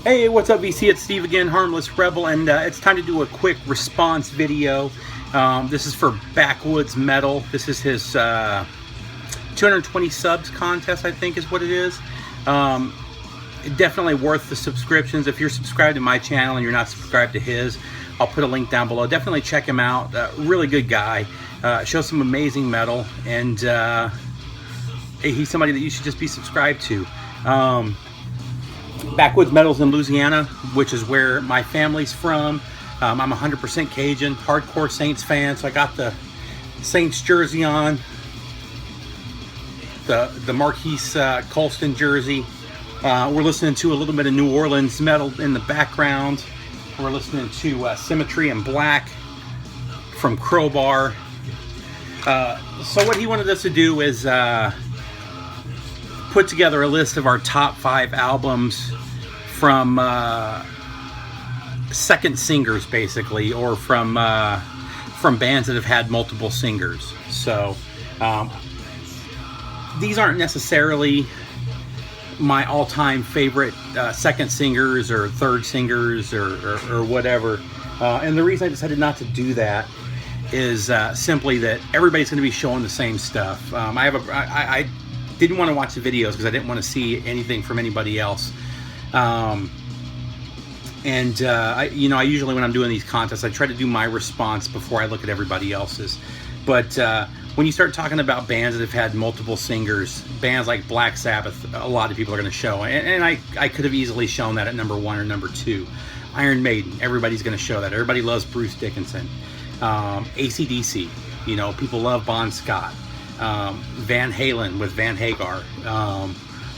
Hey, what's up, VC? It's Steve again, Harmless Rebel, and it's time to do a quick response video. This is for Backwoods Metal. This is his 220 subs contest, I think is what it is. Definitely worth the subscriptions. If you're subscribed to my channel and you're not subscribed to his, I'll put a link down below. Definitely check him out. Really good guy. Shows some amazing metal, and he's somebody that you should just be subscribed to. Backwoods Metal's in Louisiana, which is where my family's from. I'm 100% Cajun, hardcore Saints fan, so I got the Saints jersey on, the Marquise Colston jersey. We're listening to a little bit of New Orleans metal in the background. We're listening to Symmetry and Black from Crowbar. So what he wanted us to do is put together a list of our top 5 albums from second singers, basically, or from bands that have had multiple singers. So these aren't necessarily my all-time favorite second singers or third singers or whatever. And the reason I decided not to do that is simply that everybody's going to be showing the same stuff. I didn't want to watch the videos because I didn't want to see anything from anybody else. I usually, when I'm doing these contests, I try to do my response before I look at everybody else's. But when you start talking about bands that have had multiple singers, bands like Black Sabbath, a lot of people are going to show. And I could have easily shown that at number 1 or number 2. Iron Maiden, everybody's going to show that. Everybody loves Bruce Dickinson. AC/DC, people love Bon Scott. Van Halen with Van Hagar.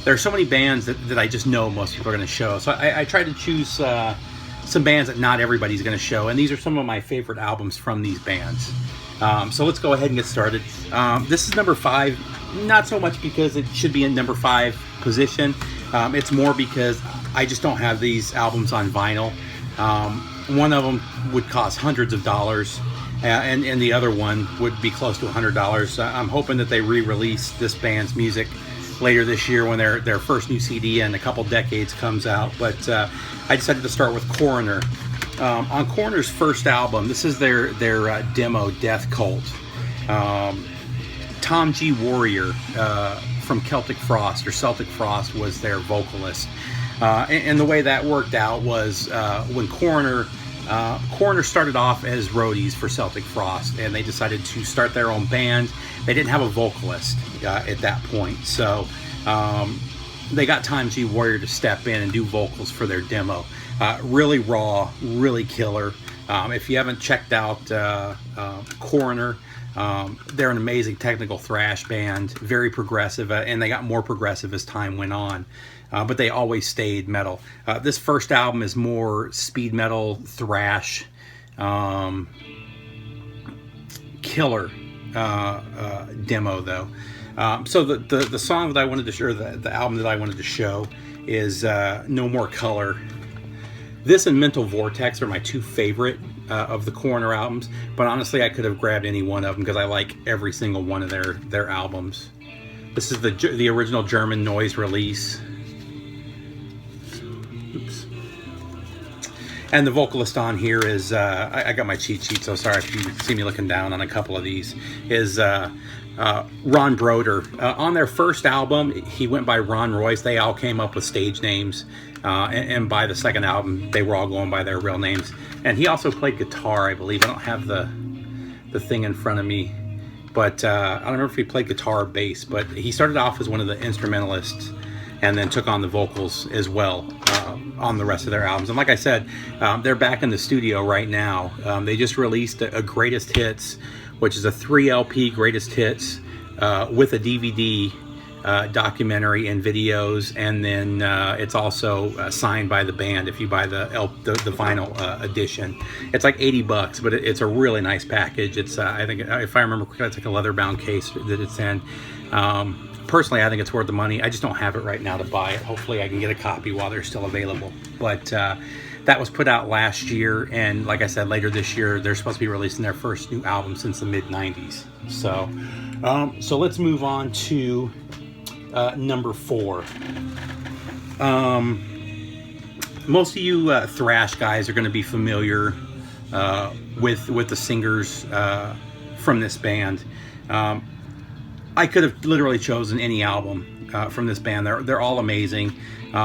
There are so many bands that I just know most people are going to show. So I try to choose some bands that not everybody's going to show. And these are some of my favorite albums from these bands. So let's go ahead and get started. This is number 5. Not so much because it should be in number 5 position. It's more because I just don't have these albums on vinyl. One of them would cost hundreds of dollars. And the other one would be close to $100. I'm hoping that they re-release this band's music later this year when their first new CD in a couple decades comes out. But I decided to start with Coroner. On Coroner's first album, this is their demo, Death Cult. Tom G. Warrior from Celtic Frost was their vocalist. And the way that worked out was when Coroner started off as roadies for Celtic Frost, and they decided to start their own band. They didn't have a vocalist at that point, so they got Tom G. Warrior to step in and do vocals for their demo. Really raw, really killer. If you haven't checked out Coroner, they're an amazing technical thrash band, very progressive, and they got more progressive as time went on. But they always stayed metal. This first album is more speed metal, thrash, killer demo though. So the song that I wanted to show, the album that I wanted to show, is No More Color. This and Mental Vortex are my 2 favorite of the Coroner albums. But honestly, I could have grabbed any one of them because I like every single one of their albums. This is the original German noise release. Oops. And the vocalist on here is, I got my cheat sheet, so sorry if you see me looking down on a couple of these, is Ron Broder. On their first album, he went by Ron Royce. They all came up with stage names. And by the second album, they were all going by their real names. And he also played guitar, I believe. I don't have the thing in front of me. But I don't remember if he played guitar or bass. But he started off as one of the instrumentalists and then took on the vocals as well on the rest of their albums. And like I said, they're back in the studio right now. They just released a Greatest Hits, which is a 3 LP Greatest Hits with a DVD documentary and videos, and then it's also signed by the band if you buy the vinyl edition. It's like $80, but it's a really nice package. It's I think, if I remember correctly, it's like a leather-bound case that it's in. Personally, I think it's worth the money. I just don't have it right now to buy it. Hopefully I can get a copy while they're still available. But that was put out last year, and like I said, later this year they're supposed to be releasing their first new album since the mid-90s. So let's move on to number 4. most of you thrash guys are going to be familiar with the singers from this band. I could have literally chosen any album from this band. They're all amazing.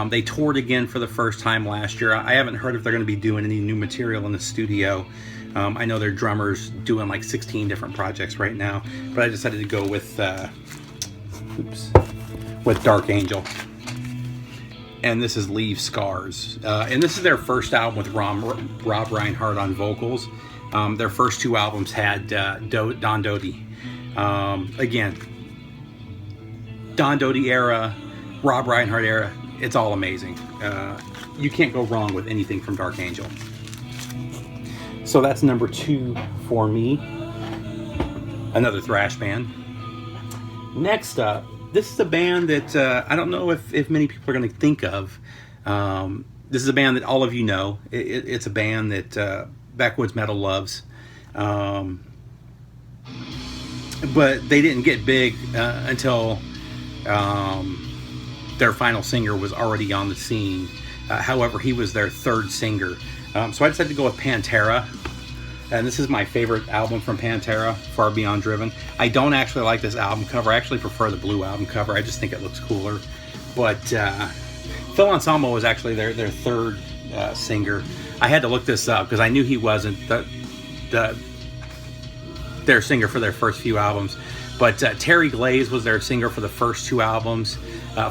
They toured again for the first time last year. I haven't heard if they're going to be doing any new material in the studio. I know their drummer's doing like 16 different projects right now, but I decided to go with Dark Angel. And this is Leave Scars. And this is their first album with Rob Reinhardt on vocals. Their first two albums had Don Doty. Again, Don Doty era, Rob Reinhardt era, it's all amazing. You can't go wrong with anything from Dark Angel. So that's number 2 for me. Another thrash band. Next up, this is a band that I don't know if many people are going to think of. This is a band that all of you know. It's a band that Backwoods Metal loves. But they didn't get big until their final singer was already on the scene. However, he was their third singer. So I decided to go with Pantera. And this is my favorite album from Pantera, Far Beyond Driven. I don't actually like this album cover. I actually prefer the blue album cover. I just think it looks cooler. But Phil Anselmo was actually their third singer. I had to look this up because I knew he wasn't their singer for their first few albums. But Terry Glaze was their singer for the first 2 albums,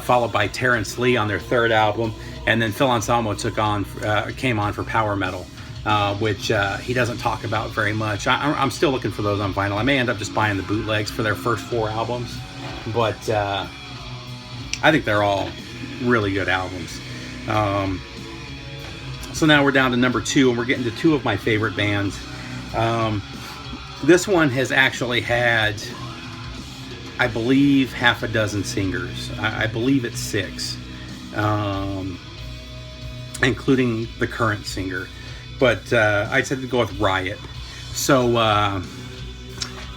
followed by Terrence Lee on their third album. And then Phil Anselmo came on for Power Metal, which he doesn't talk about very much. I'm still looking for those on vinyl. I may end up just buying the bootlegs for their first 4 albums, but I think they're all really good albums. So now we're down to number 2, and we're getting to 2 of my favorite bands. This one has actually had, I believe, half a dozen singers. I believe it's 6. Including the current singer. But I decided to go with Riot. So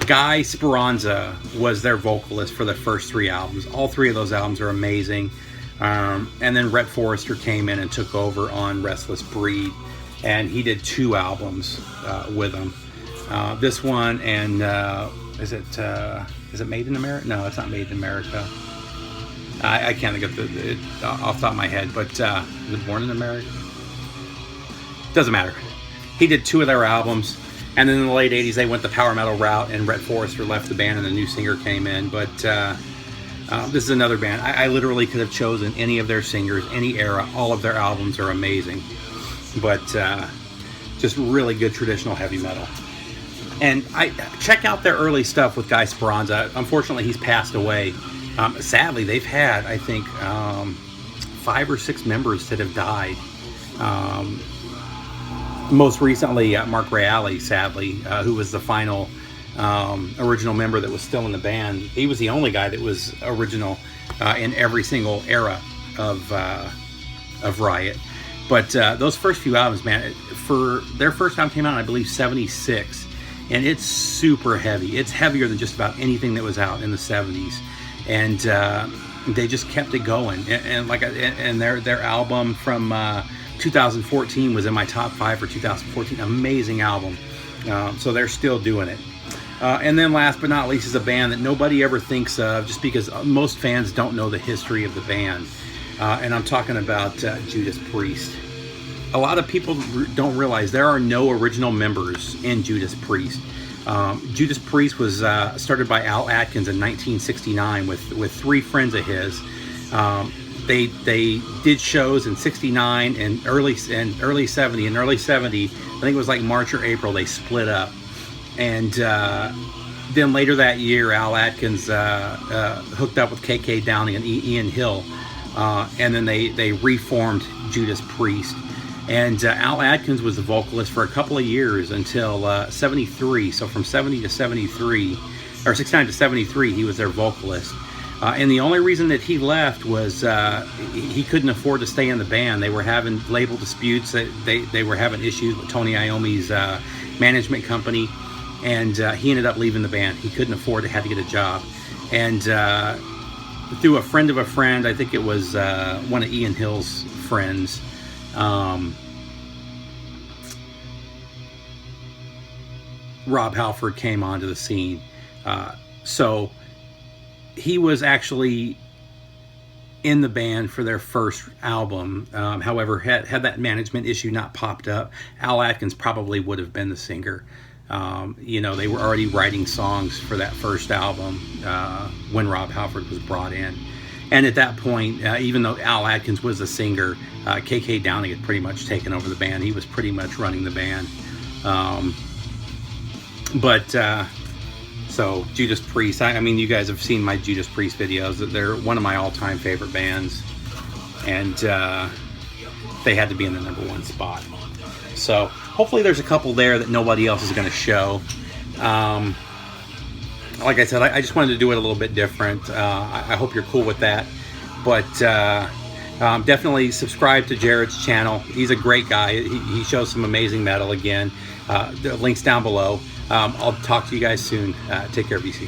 Guy Speranza was their vocalist for the first 3 albums. All 3 of those albums are amazing. And then Rhett Forrester came in and took over on Restless Breed, and he did 2 albums with them. This one and is it Made in America? No, it's not Made in America. I can't think of it off the top of my head, but is it Born in America? Doesn't matter. He did 2 of their albums, and then in the late 80s they went the power metal route, and Rhett Forrester left the band and a new singer came in. But this is another band. I literally could have chosen any of their singers, any era. All of their albums are amazing, but just really good traditional heavy metal. And I check out their early stuff with Guy Speranza. Unfortunately, he's passed away. Sadly, they've had, I think, 5 or 6 members that have died. Most recently, Mark Reale, sadly, who was the final original member that was still in the band. He was the only guy that was original in every single era of Riot. But those first few albums, man, for their first album came out in, I believe, 76. And it's super heavy. It's heavier than just about anything that was out in the 70s. And they just kept it going. And their album from 2014 was in my top 5 for 2014. Amazing album. So they're still doing it. And then last but not least is a band that nobody ever thinks of, just because most fans don't know the history of the band. And I'm talking about Judas Priest. A lot of people don't realize there are no original members in Judas Priest. Judas Priest was started by Al Atkins in 1969 with 3 friends of his. They did shows in 69 and early 70. In early 70, I think it was like March or April, they split up. And then later that year, Al Atkins hooked up with KK Downing and Ian Hill. And then they reformed Judas Priest. And Al Atkins was the vocalist for a couple of years until 73. So from 70 to 73, or 69 to 73, he was their vocalist. And the only reason that he left was he couldn't afford to stay in the band. They were having label disputes. They were having issues with Tony Iommi's management company. And he ended up leaving the band. He couldn't afford it, had to get a job. And through a friend of a friend, I think it was one of Ian Hill's friends, Rob Halford came onto the scene. So he was actually in the band for their first album. However, had that management issue not popped up, Al Atkins probably would have been the singer. You know, they were already writing songs for that first album when Rob Halford was brought in. And at that point, even though Al Atkins was the singer, KK Downing had pretty much taken over the band. He was pretty much running the band. So Judas Priest, I mean, you guys have seen my Judas Priest videos. They're one of my all-time favorite bands, and they had to be in the #1 spot. So hopefully there's a couple there that nobody else is going to show. Like I said, I just wanted to do it a little bit different. I hope you're cool with that. But definitely subscribe to Jared's channel. He's a great guy. He shows some amazing metal again. The link's down below. I'll talk to you guys soon. Take care, BC.